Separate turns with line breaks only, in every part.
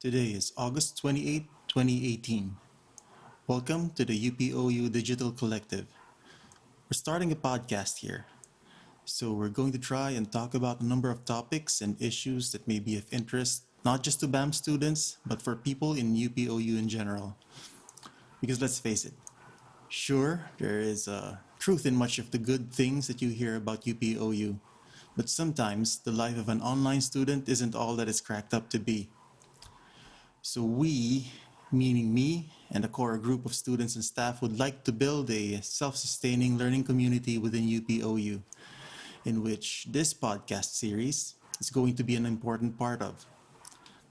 Today is August 28, 2018. Welcome to the UPOU Digital Collective. We're starting a podcast here, so we're going to try and talk about a number of topics and issues that may be of interest not just to BAM students, but for people in UPOU in general. Because let's face it, sure, there is truth in much of the good things that you hear about UPOU, but sometimes the life of an online student isn't all that it's cracked up to be. So we, meaning me and a core group of students and staff, would like to build a self-sustaining learning community within UPOU, in which this podcast series is going to be an important part of.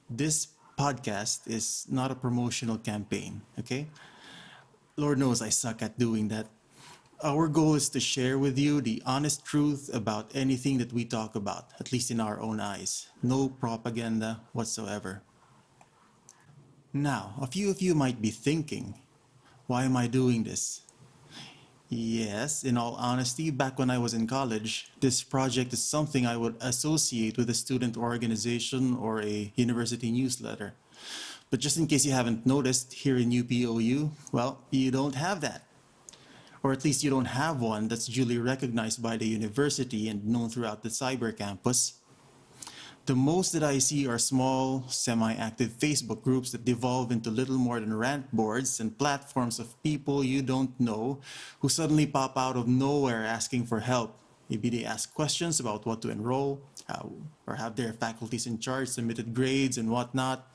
This podcast is not a promotional campaign, okay? Lord knows I suck at doing that. Our goal is to share with you the honest truth about anything that we talk about, at least in our own eyes. No propaganda whatsoever. Now, a few of you might be thinking, why am I doing this? Yes, in all honesty, back when I was in college, this project is something I would associate with a student organization or a university newsletter. But just in case you haven't noticed, here in UPOU, well, you don't have that. Or at least you don't have one that's duly recognized by the university and known throughout the cyber campus. The most that I see are small, semi-active Facebook groups that devolve into little more than rant boards and platforms of people you don't know who suddenly pop out of nowhere asking for help. Maybe they ask questions about what to enroll, or have their faculties in charge submitted grades and whatnot.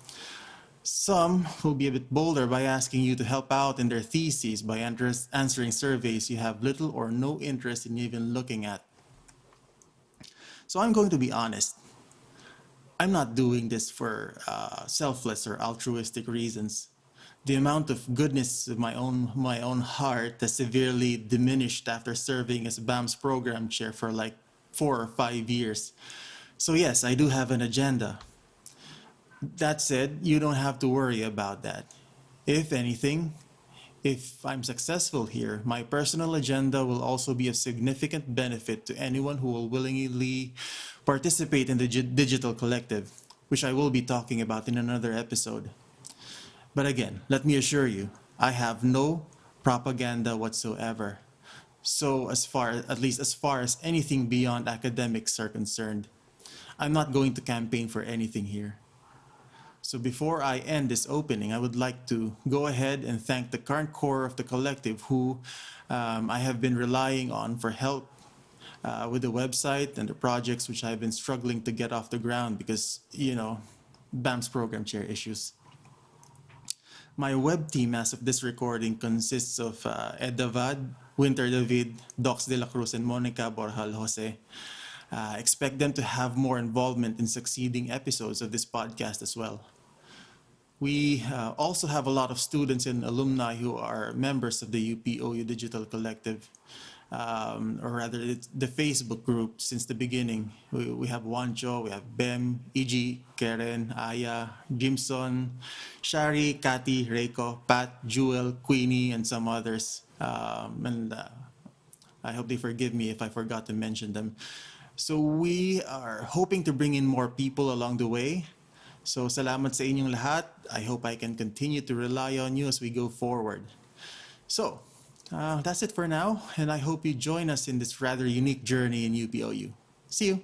Some will be a bit bolder by asking you to help out in their theses by answering surveys you have little or no interest in even looking at. So I'm going to be honest. I'm not doing this for selfless or altruistic reasons. The amount of goodness of my own heart has severely diminished after serving as BAM's program chair for like 4 or 5 years. So yes, I do have an agenda. That said, you don't have to worry about that. If anything, if I'm successful here, my personal agenda will also be of significant benefit to anyone who will willingly participate in the digital collective, which I will be talking about in another episode. But again, let me assure you, I have no propaganda whatsoever. So at least as far as anything beyond academics are concerned, I'm not going to campaign for anything here. So before I end this opening, I would like to go ahead and thank the current core of the collective who I have been relying on for help with the website and the projects which I've been struggling to get off the ground because, BAM's program chair issues. My web team as of this recording consists of Ed Davad, Winter David, Docs De La Cruz, and Monica Borjal Jose. Expect them to have more involvement in succeeding episodes of this podcast as well. We also have a lot of students and alumni who are members of the UPOU Digital Collective, or rather it's the Facebook group since the beginning. We have Wancho, we have Bem, EG, Karen, Aya, Jimson, Shari, Kati, Reiko, Pat, Jewel, Queenie, and some others. I hope they forgive me if I forgot to mention them. So we are hoping to bring in more people along the way. So salamat sa inyong lahat. I hope I can continue to rely on you as we go forward. So that's it for now, and I hope you join us in this rather unique journey in UPOU. See you.